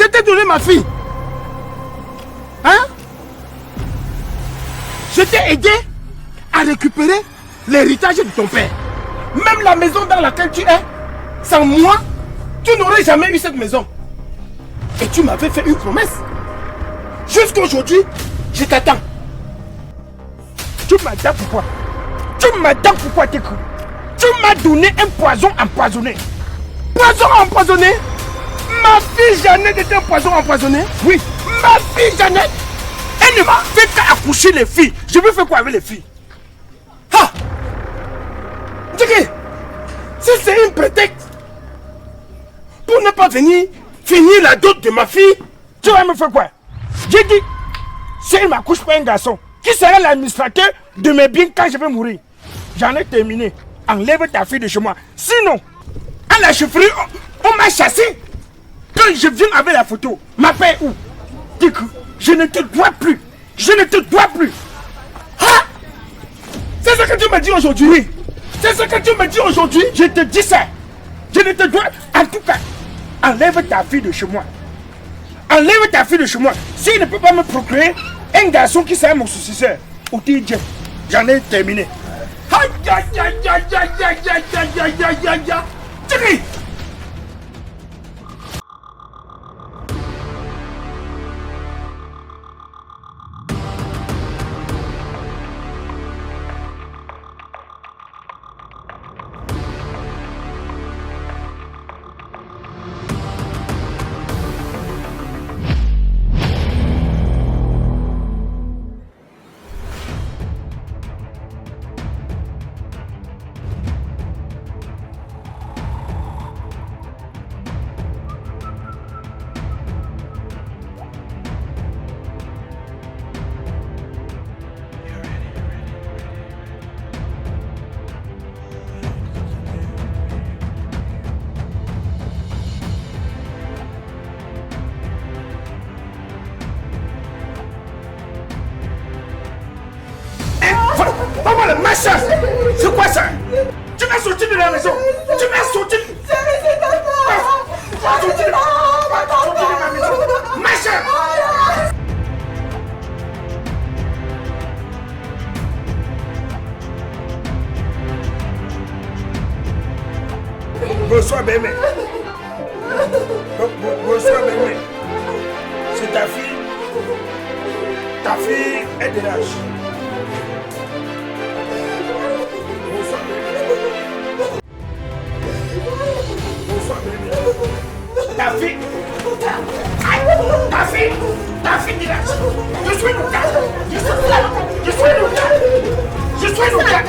t'ai donné ma fille. Hein? Je t'ai aidé à récupérer l'héritage de ton père. Même la maison dans laquelle tu es, sans moi, tu n'aurais jamais eu cette maison. Et tu m'avais fait une promesse. Jusqu'aujourd'hui, je t'attends. Tu m'attends pourquoi? Tu m'attends pourquoi, t'es cru? Tu m'as donné un poison empoisonné. Poison empoisonné? Ma fille Jeannette était un poison empoisonné? Oui. Ma fille Jeannette, elle ne m'a fait qu'accoucher les filles. Je veux faire quoi avec les filles? Ah! Djiki, si c'est une prétexte pour ne pas venir finir la dot de ma fille, tu vas me faire quoi? J'ai dit, si elle m'accouche pas un garçon, qui sera l'administrateur de mes biens quand je vais mourir? J'en ai terminé. Enlève ta fille de chez moi. Sinon, à la chefferie, on m'a chassé. Quand je viens avec la photo, ma paix est où? Dis que je ne te dois plus. Je ne te dois plus. Ah! C'est ce que tu me dis aujourd'hui. C'est ce que tu me dis aujourd'hui. Je te dis ça. Je ne te dois. En tout cas, enlève ta fille de chez moi. Enlève ta fille de chez moi. S'il ne peut pas me procurer un garçon qui sera mon successeur, ou DJ, j'en ai terminé. Aïe aïe aïe aïe aïe aïe aïe aïe aïe aïe aïe aïe. Maman, le machin! C'est quoi ça? Tu m'as sorti de la maison! Tu m'as sorti! Tu m'as sorti de ma maison! Machin! Bonsoir, bébé. Bonsoir, bébé. C'est ta fille. Ta fille est de l'âge. Ta fille, ta fille dit là. Je suis Lucas. Je suis Lucas.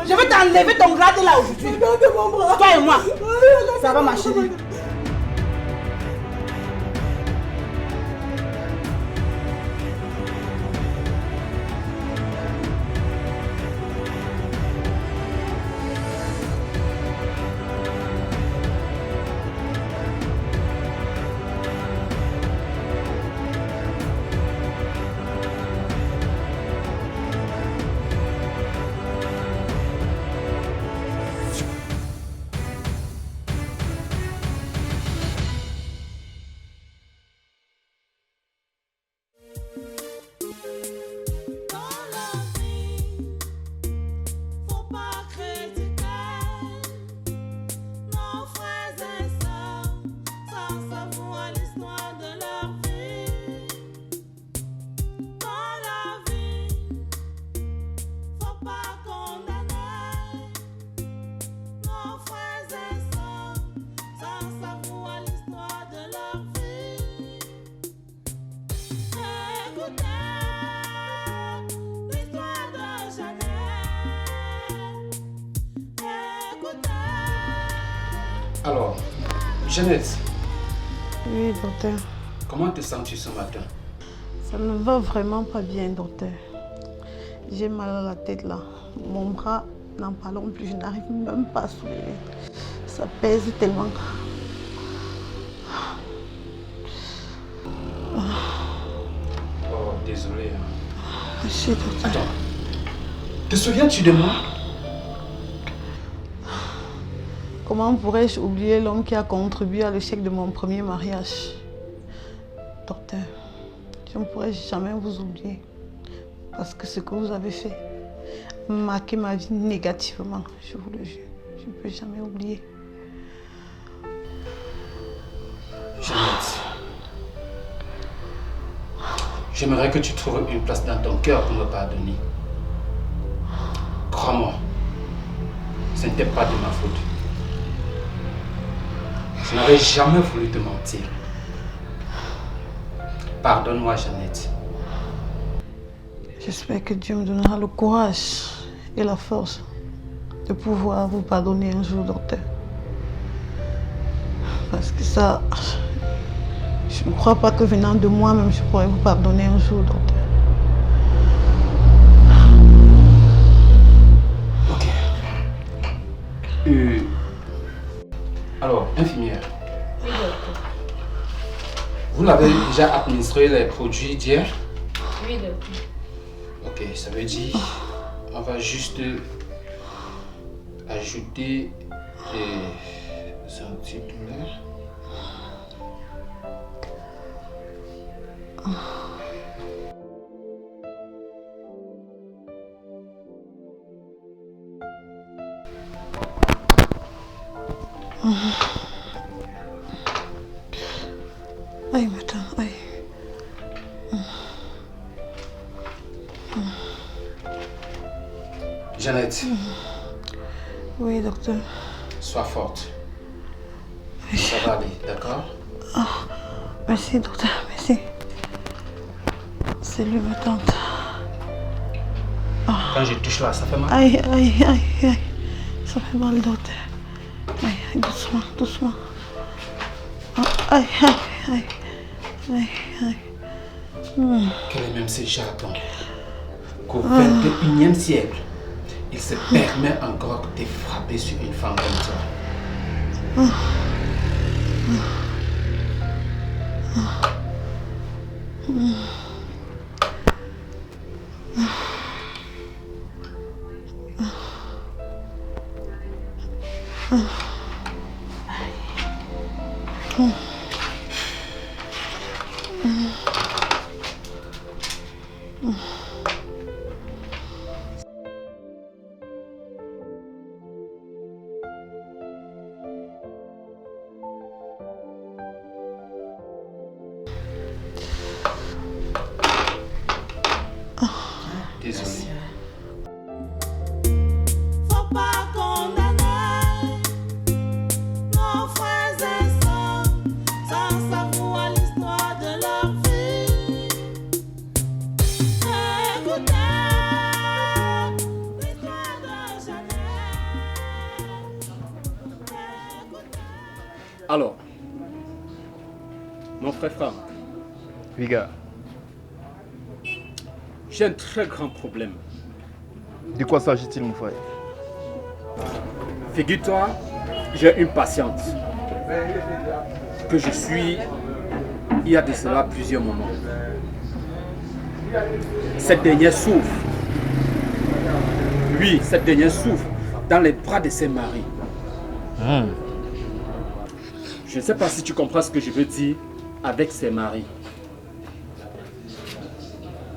Je vais t'enlever ton grade là aujourd'hui. Toi et moi. Ça va ma chérie. Alors, Jeannette. Oui, docteur. Comment te sens-tu ce matin? Ça ne va vraiment pas bien, docteur. J'ai mal à la tête là. Mon bras, n'en parlons plus, je n'arrive même pas à soulever. Ça pèse tellement. Oh, désolé. Merci, docteur. Attends. Te souviens-tu de moi? Comment pourrais-je oublier l'homme qui a contribué à l'échec de mon premier mariage? Docteur, je ne pourrais jamais vous oublier. Parce que ce que vous avez fait a marqué ma vie négativement, je vous le jure. Je ne peux jamais oublier. Jeannette, j'aimerais que tu trouves une place dans ton cœur pour me pardonner. Crois-moi, ce n'était pas de ma faute. Je n'aurais jamais voulu te mentir. Pardonne-moi, Jeannette. J'espère que Dieu me donnera le courage et la force de pouvoir vous pardonner un jour, docteur. Parce que ça, je ne crois pas que venant de moi-même, je pourrais vous pardonner un jour, docteur. Ok. Alors, infirmière. Oui, docteur. Vous l'avez déjà administré les produits d'hier? Oui, docteur. Ok, ça veut dire on va juste ajouter les antidouleurs. Aïe, madame, aïe. Jeannette, Oui, docteur. sois forte. Ça va aller, d'accord? Merci, docteur, merci. C'est lui, ma tante. Quand je touche là, ça fait mal? Aïe, aïe, aïe, aïe. Ça fait mal, docteur. Aïe, aïe, doucement, doucement. Aïe, aïe, aïe. Aïe, aïe. Quel est même ce jargon qu'au 21e siècle, il se permet encore de frapper sur une femme comme toi. Désolé. Faut pas condamner nos frères et sœurs sans savoir l'histoire de leur vie. Écoutez l'histoire de Jeannette. Alors, mon frère Franck, Oui, gars. j'ai un très grand problème. De quoi s'agit-il, mon frère? Figure-toi, j'ai une patiente que je suis il y a de cela plusieurs moments. Cette dernière souffre. Oui, cette dernière souffre dans les bras de ses maris. Je ne sais pas si tu comprends ce que je veux dire avec ses maris.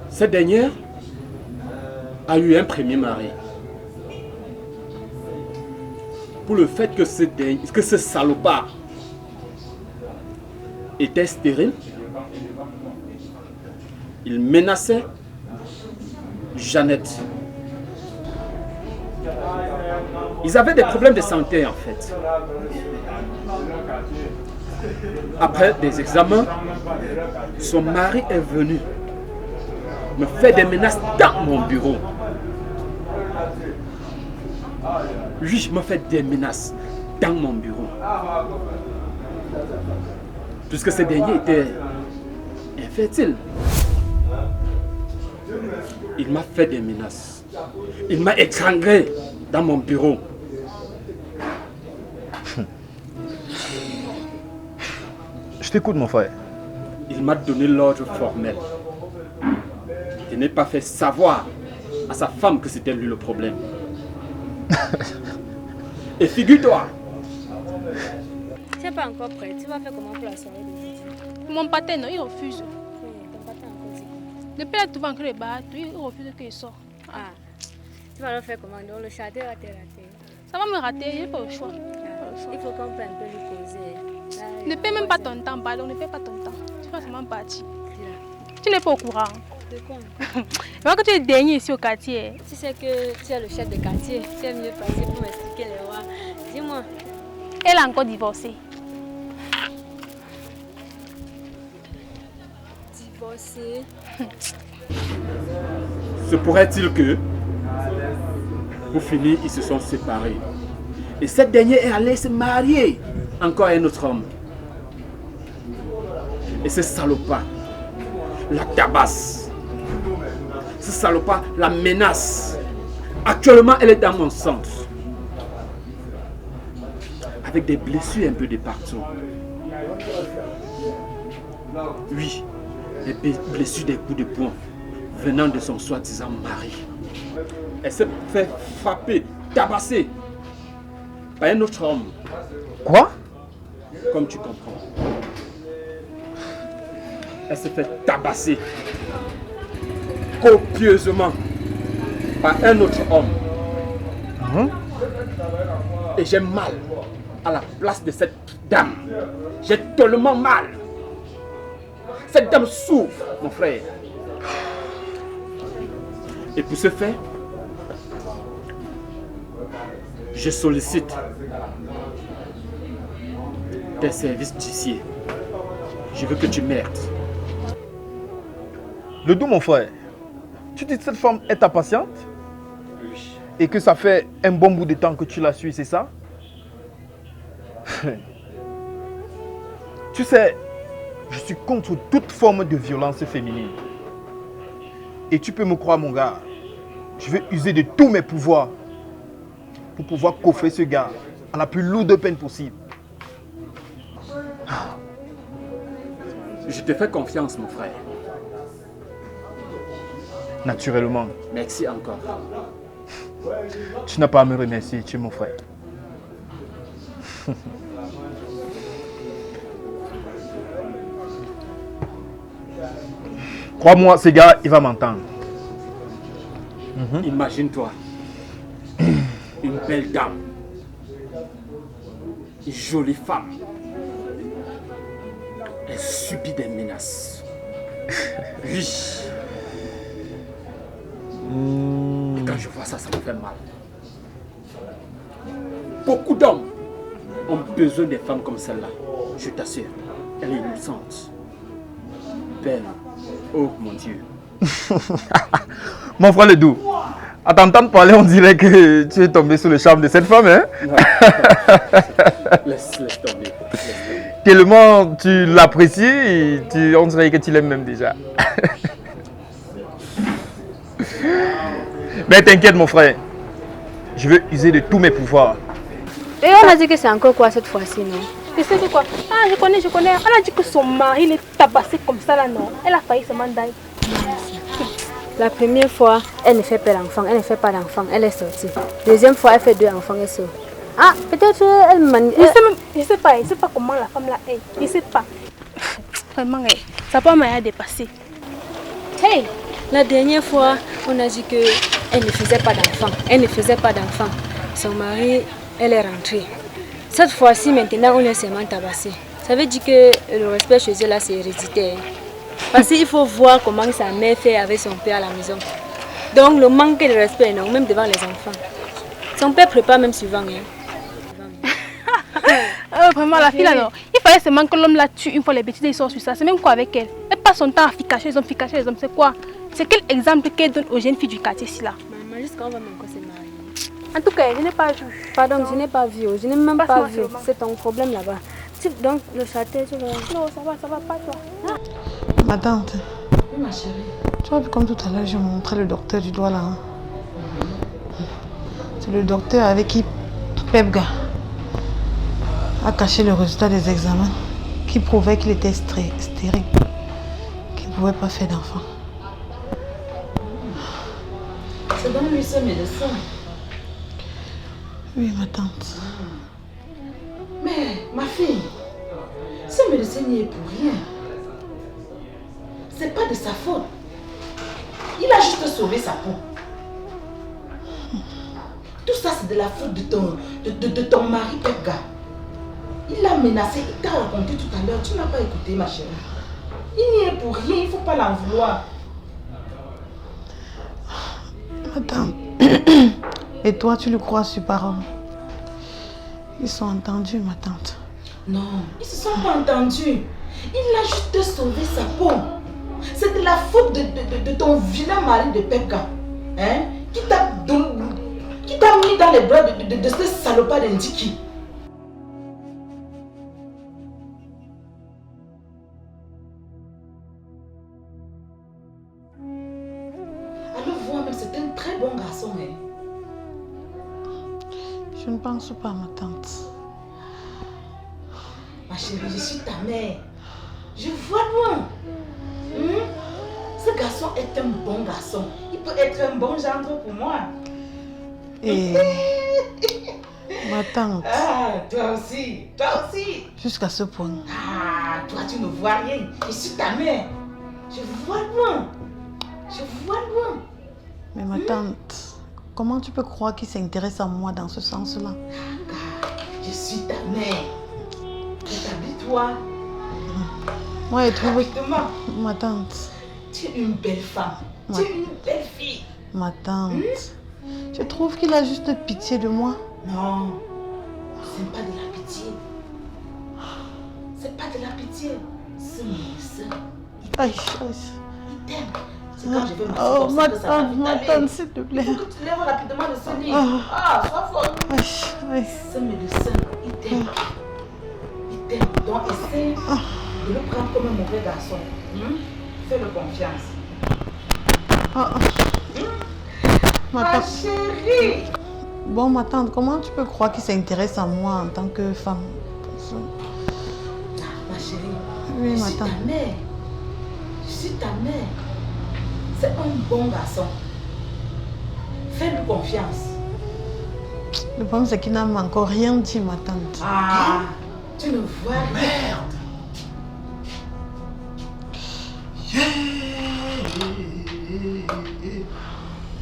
Cette dernière a eu un premier mari. Pour le fait que ce salopard était stérile, il menaçait Jeannette. Ils avaient des problèmes de santé en fait. Après des examens, son mari est venu me faire des menaces dans mon bureau. Lui, me fait des menaces. dans mon bureau. Puisque ce dernier était infertile. Il m'a fait des menaces. Il m'a étranglé dans mon bureau. Je t'écoute, mon frère. Il m'a donné l'ordre formel de ne pas faire savoir à sa femme que c'était lui le problème. Et figure-toi, Tu n'es pas encore prêt. Tu vas faire comment pour la soirée d'aujourd'hui? Mon pâté, non, il refuse. Oui, ton pâté a encore dit quoi? Depuis là, tu vas encore les battre, il refuse qu'il sorte. Ah, tu vas le faire comment? Donc le château va te rater. Ça va me rater, il n'y a pas le choix. Il faut qu'on prenne un peu lui causer. Ne paie même pas ton temps, pardon, ne paie pas ton temps. Tu vas seulement partir. Tu n'es pas au courant. De quoi? Vois que tu es le dernier ici au quartier. Tu sais que tu es le chef de quartier. Tu es mieux placé pour m'expliquer les rois. Dis-moi. Elle a encore divorcé. Divorcé? se pourrait-il que, pour finir, ils se sont séparés. Et cette dernière est allée se marier encore à un autre homme. Et ce salopard la tabasse. Ce salopard la menace. Actuellement, elle est dans mon centre. Avec des blessures un peu de partout. Oui, des blessures des coups de poing venant de son soi-disant mari. Elle s'est fait frapper, tabasser par un autre homme. Quoi? Comme tu comprends. Elle s'est fait tabasser copieusement par un autre homme. Et j'ai mal à la place de cette dame. J'ai tellement mal. Cette dame souffre, mon frère. Et pour ce faire, je sollicite tes services d'huissier. Je veux que tu m'aides. Le doux, mon frère, tu dis que cette femme est ta patiente? Oui. Et que ça fait un bon bout de temps que tu la suis, c'est ça? Tu sais, je suis contre toute forme de violence féminine. Et tu peux me croire, mon gars, je vais user de tous mes pouvoirs pour pouvoir coffrer ce gars à la plus lourde peine possible. Je te fais confiance, mon frère. Naturellement. Merci encore. Tu n'as pas à me remercier, tu es mon frère. Crois-moi, ce gars, il va m'entendre. Imagine-toi, une belle dame, une jolie femme. Elle subit des menaces. Oui. Et quand je vois ça, ça me fait mal. Beaucoup d'hommes ont besoin des femmes comme celle-là. Je t'assure, elle est innocente. Belle. Oh mon Dieu. Mon frère Ledoux, à t'entendre parler, on dirait que tu es tombé sous le charme de cette femme, hein? Laisse tomber. Tellement tu l'apprécies et on dirait que tu l'aimes même déjà. Mais t'inquiète mon frère, je veux user de tous mes pouvoirs. Et on a dit que c'est encore quoi cette fois-ci, non? Tu sais que quoi? Ah, je connais. Elle a dit que son mari il est tabassé comme ça là, non? Elle a failli se mandailler. La première fois, elle ne fait pas d'enfant, elle est sortie. Deuxième fois, elle fait 2 enfants, elle sort. Ah, peut-être elle manie. Il sait pas comment la femme là est. Il sait pas. Vraiment, ça peut m'aider à dépasser. Hey, la dernière fois, on a dit qu'elle ne faisait pas d'enfant. Son mari, elle est rentrée. Cette fois-ci, maintenant, on est seulement tabassé. Ça veut dire que le respect chez eux là, c'est héréditaire. Parce qu'il faut voir comment sa mère fait avec son père à la maison. Donc le manque de respect, non, même devant les enfants. Son père prépare même souvent. Vraiment, la fille là, non. Il fallait seulement que l'homme la tue une fois les bêtises, ils sortent sur ça. C'est même quoi avec elle? Elle passe son temps à ficacher les hommes, c'est quoi? C'est quel exemple qu'elle donne aux jeunes filles du quartier ici là? Maman, jusqu'à on va même encore se marier. En tout cas, je n'ai pas vu. Pardon, je n'ai pas vu. Je n'ai même pas Passe-moi vu. seulement. C'est ton problème là-bas. Donc, le château, tu vois. Non, ça va pas toi. Ma tante, Oui, ma chérie. tu vois, comme tout à l'heure, je montrais le docteur du doigt là. Hein. C'est le docteur avec qui Pepga a caché le résultat des examens qui prouvait qu'il était stérile, qu'il ne pouvait pas faire d'enfant. C'est donc lui ce médecin. Oui, ma tante. Mais, ma fille, ce médecin n'y est pour rien. C'est pas de sa faute. Il a juste sauvé sa peau. Tout ça, c'est de la faute de ton mari, Pepga. Il l'a menacé, il t'a raconté tout à l'heure. Tu n'as pas écouté, ma chérie. Il n'y est pour rien, il ne faut pas l'en vouloir. Ma tante. Et toi, tu le crois sur parole? Ils sont entendus, ma tante. Non, ils ne se sont pas entendus. Il a juste sauvé sa peau. C'est de la faute de ton vilain mari de Pepga. Hein? Qui t'a mis dans les bras de ce salopard d'Indiki. Alors voir même, c'est un très bon garçon. Hein? Je ne pense pas, ma tante. Ma chérie, je suis ta mère. Je vois loin. Ce garçon est un bon garçon. Il peut être un bon gendre pour moi. Et ma tante, Ah, toi aussi, toi aussi. jusqu'à ce point. Ah, toi tu ne vois rien. Je suis ta mère. Je vois loin. Je vois loin. Mais ma tante, comment tu peux croire qu'il s'intéresse à moi dans ce sens-là? Car je suis ta mère. Rétablis-toi. Moi, je trouve Rapidement. ma tante, Tu es une belle femme. Tu es une belle fille. ma tante, je trouve qu'il a juste pitié de moi. Non, ce n'est pas de la pitié. C'est pas de la pitié. Ce médecin, Aïe, il t'aime. C'est quand je vais m'asseoir oh, comme ma ça que ça va tante, vite ma aller. tante, s'il te plaît. Il faut que tu lèves rapidement de ce lit. Oh. Ah, sois forte. Aïe, aïe. Ce médecin, il t'aime. Il t'aime. Donc essaie de le prendre comme un mauvais garçon. Fais-le confiance. Ah, ma Ma tante. chérie. Bon, ma tante, comment tu peux croire qu'il s'intéresse à moi en tant que femme? Ah, ma chérie. Oui, Je ma suis ta tante. mère. Je suis ta mère. C'est un bon garçon. Fais-lui confiance. Le problème, c'est qu'il n'a encore rien dit, ma tante. Ah, tu ne vois rien. Merde.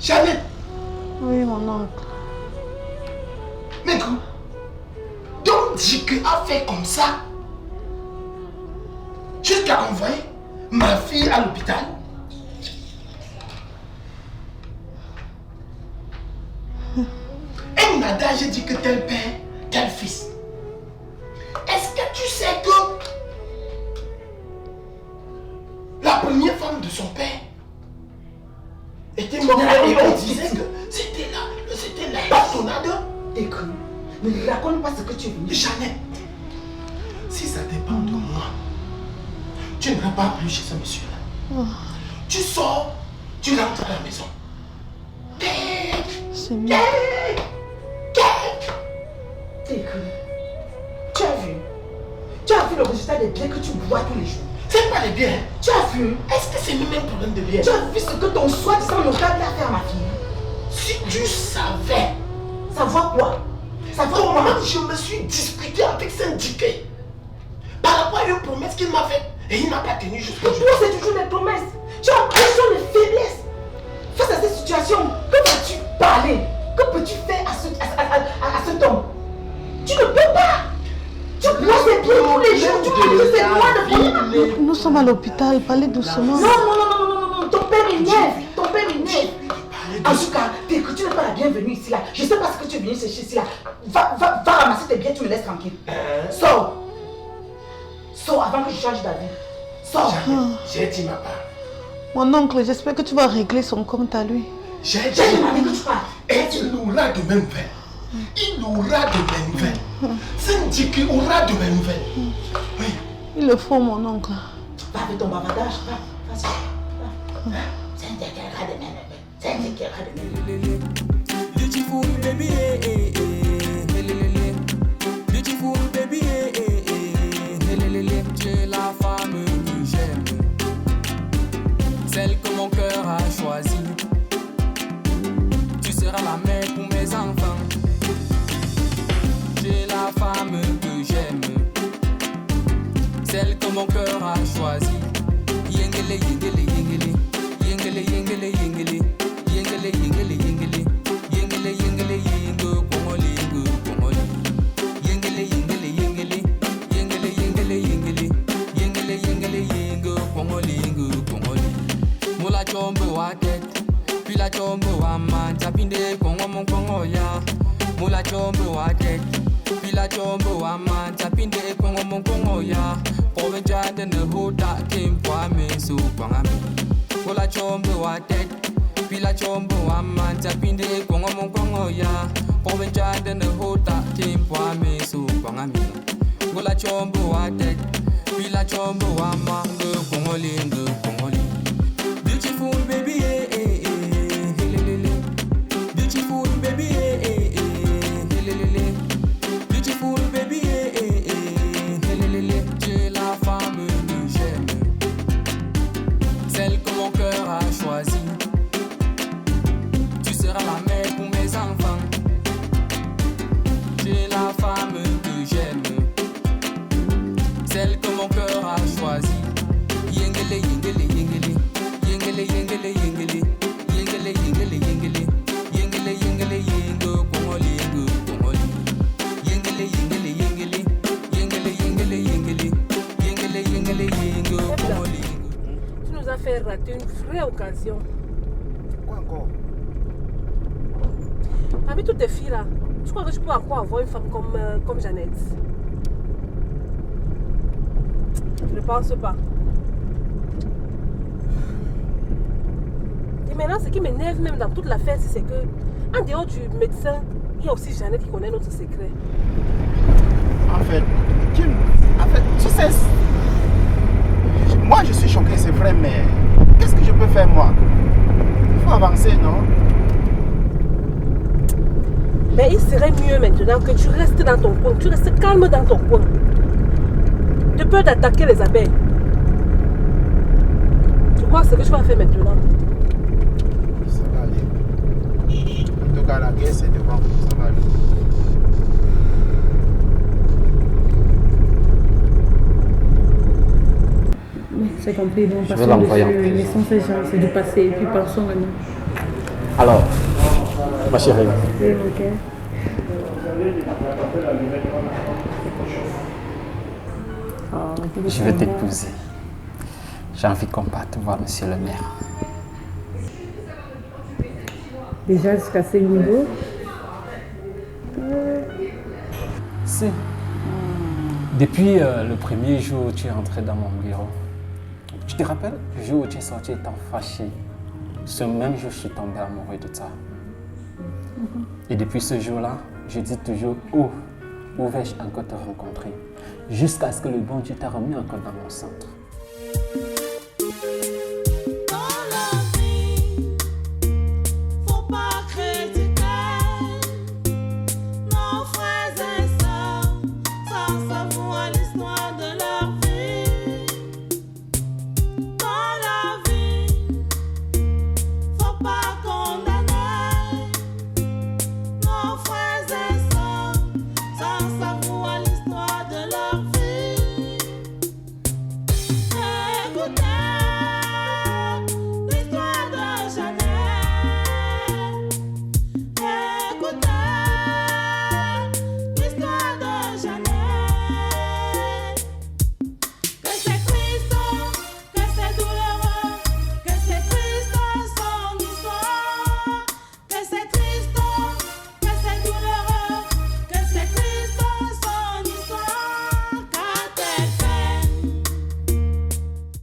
Jeannette, Oui, mon oncle. mais donc Dike a fait comme ça jusqu'à envoyer ma fille à l'hôpital. Un adage dit que tel père, tel fils. Est-ce que tu sais que la première femme de son père était morte et on disait que c'était la bastonnade? Écoute, ne raconte pas ce que tu veux. Jeannette, si ça dépend de moi, tu ne vas pas plus chez ce monsieur-là. Tu sors, tu rentres à la maison. C'est mieux. Écoute, tu as vu? Tu as vu le résultat des biens que tu bois tous les jours? C'est pas les biens. Tu as vu? Est-ce que c'est même un problème de biens? Tu as vu ce que ton soi-disant local a fait à ma fille? Si tu savais Savoir quoi? Savoir quoi? comment je me suis disputé avec Syndiqué par rapport à une promesse qu'il m'a faite et il n'a pas tenu jusqu'au jour. Toi, c'est toujours des promesses. Tu as l'impression de faiblesse. Face à cette situation, que vas-tu parler? Que peux-tu faire à cet homme? Tu ne peux pas. Tu bois ses pieds tous les jours. Tu crois que c'est loin de toi. Nous sommes à l'hôpital, parlez doucement. Non. Ton père énerve. Ton père énerve. En tout cas, que tu n'es pas la bienvenue ici là. Je ne sais pas ce que tu es venu chercher ici là. Va ramasser tes biens, tu me laisses tranquille. Sors. Sors avant que je change d'avis. Sors. J'ai dit ma part. Mon oncle, j'espère que tu vas régler son compte à lui. J'ai dit J'ai demandé que tu parles. et Et il aura de mes nouvelles. Il aura de mes nouvelles. Syndic aura de mes nouvelles. Oui. Il le faut, mon oncle. Va avec ton bavardage, va. Vas-y. Va. Syndic aura de mes nouvelles. Syndic aura de mes nouvelles. Beautiful baby, beautiful baby, tu es la femme que j'aime, celle que mon cœur a choisie. Tu seras la mère pour mes enfants. Tu es la femme que j'aime, celle que mon cœur a choisie. Yengele, yengele, yengele, yengele, yengele, yengele, yengele, yengele, yengele. Yengele yengele yengo kongole yengo kongole. Yengele yengele yengele. Yengele yengele yengele. Yengele yengele yengo kongole yengo kongole. Mola chombo wa tête, puis la chombo wa man, tapinde kongo mon kongo ya. Mola chombo wa tête, puis la chombo wa man, tapinde kongo mon kongo ya. Provenja de ne hota kim kwa me so kwangami. Mola chombo wa tête. Puis la chombo wa man tapinde kongo mon kongo ya. Provenja de ne hota kim kwa me so kwangami. Go la chombo wa tek. Puis la chombo wa man de kongo lingo kongo li. Beautiful baby helelele. Beautiful baby helelele. Beautiful baby helelele. Tu es la femme que j'aime, celle que mon cœur a choisie. Tu seras la mère pour mes enfants. Tu es la femme que j'aime, celle que mon cœur a choisie. Yengele, yengele, yengele. Yengele, yengele, yengele. Yengele, yengele, yengele. Yengele, yengele, yengo, kongoli, yengo, kongoli. Yengele, yengele, yengele. Yengele, yengele, yengele. Yengele, yengele, yengo, kongoli, yengo. Tu nous as fait rater une vraie occasion. Quoi encore? Parmi toutes tes filles là, tu crois que je peux encore avoir une femme comme Jeannette? Je ne pense pas. Et maintenant, ce qui m'énerve même dans toute l'affaire, c'est que, en dehors du médecin, il y a aussi Jeannette qui connaît notre secret. En fait, tu sais, moi je suis choqué, c'est vrai, mais qu'est-ce que je peux faire moi? Il faut avancer, non? Mais il serait mieux maintenant que tu restes dans ton coin, tu restes calme dans ton coin. De peur d'attaquer les abeilles. Tu crois ce que je vais faire maintenant? Ça va aller. En tout cas, la guerre c'est devant, ça va aller. J'ai compris, bon, Je vais l'envoyer en prison. laissons ces gens, c'est du passé, et puis passons maintenant. Alors, ma chérie, Oui, ok. je vais t'épouser. J'ai envie qu'on parte voir monsieur le maire. Déjà jusqu'à ce niveau? Si. Depuis le premier jour où tu es entré dans mon bureau, tu te rappelles le jour où tu es sorti étant fâché? Ce même jour, je suis tombé amoureux de toi. Et depuis ce jour-là, je dis toujours où vais-je encore te rencontrer? Jusqu'à ce que le bon Dieu t'a remis encore dans mon centre.